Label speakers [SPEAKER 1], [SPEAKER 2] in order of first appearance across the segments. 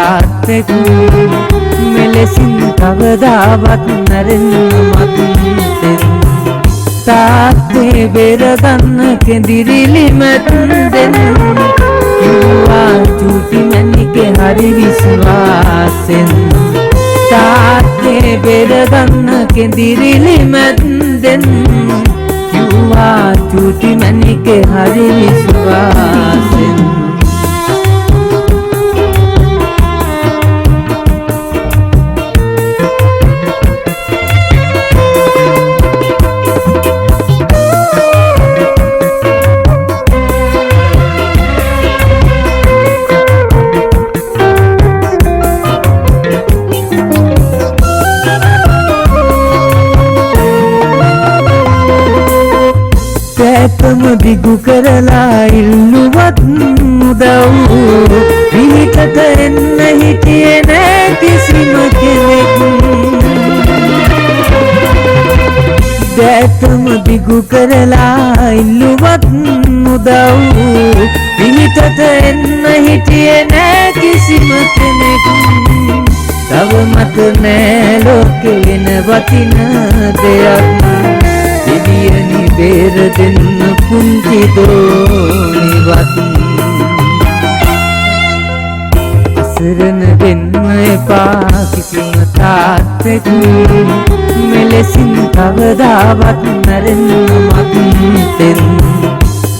[SPEAKER 1] තාත්තෙක් මෙලෙසින් කවදාවත් නැරෙන්න මත්තෙන් තාත්තේ බේරගන්න කෙඳිරිලි මැද්දෙන් කිව්වා චූටි මැණිකේ හරි විශ්වාසෙන් තාත්තේ බේරගන්න කෙඳිරිලි මැද්දෙන් කිව්වා චූටි මැණිකේ හරි විශ්වාසෙන් ඇතම දිගු කරලා ඉල්ලුවත් මුදව් පිහිටට එන්න හිටියේ නෑ කිසිම කෙනෙක් ඇතම දිගු කරලා ඉල්ලුවත් මුදව් පිහිටට එන්න හිටියේ නෑ කිසිම කෙනෙක් තවමත් නෑ ලෝකේ වෙන වටින දෙයක් දිවියනි බේර දෙන්න පුංචි දෝනිවත් අසරණ වෙන්න එපා කිසිම තාත්තෙක් මෙලෙසින් කවදාවත් නැරෙන්න මත්තෙන්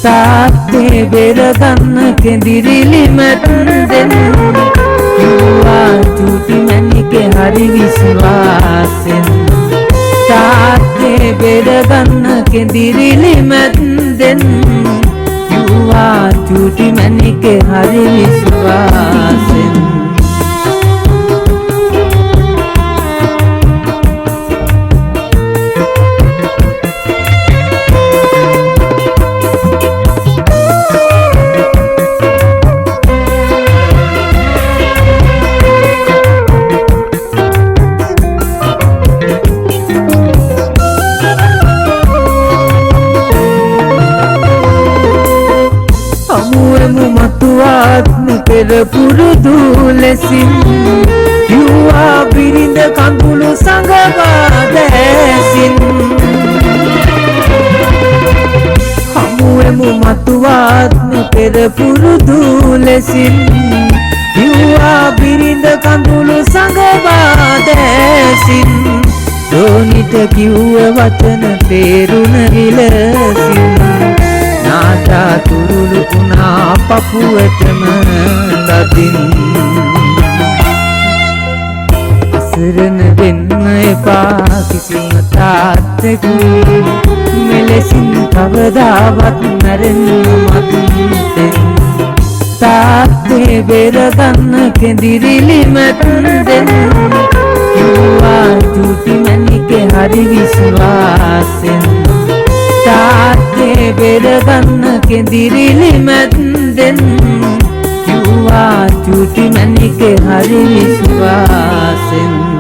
[SPEAKER 1] තාත්තේ බේරගන්න කෙඳිරිලි මැද්දෙන් කිව්වා චූටි මැණිකේ හරි විශ්වාසෙන් තාත්තේ බේරගන්න කෙඳිරිලි මැද්දෙන් කිව්වා චූටි මැණිකේ හරි විශ්වාසෙන් මතුවාත්ම පෙර පුරුදු ලෙසින් කිව්වා බිරිඳ කඳුළු සඟවා දැසින් හමුවෙමු මතුවාත්ම පෙර පුරුදු ලෙසින් කිව්වා බිරිඳ කඳුළු සඟවා දැසින් දෝනිට කිව්ව වචන තේරුණ විලසින් නාටා තුරුළු වුණා පපුවටම ලදින් අසරණ වෙන්න එපා කිසිම තාත්තෙක් මෙලෙසින් කවදාවත් නැරෙන්න මත්තෙන් තාත්තේ බේරගන්න කෙඳිරිලි මැද්දෙන් කිව්වා චූටි මැණිකේ හරි විශ්වාසෙන් තාත්තේ බේරගන්න කෙඳිරිලි මැද්දෙන් කිව්වා චූටි මැණිකේ හරි විශ්වාසෙන්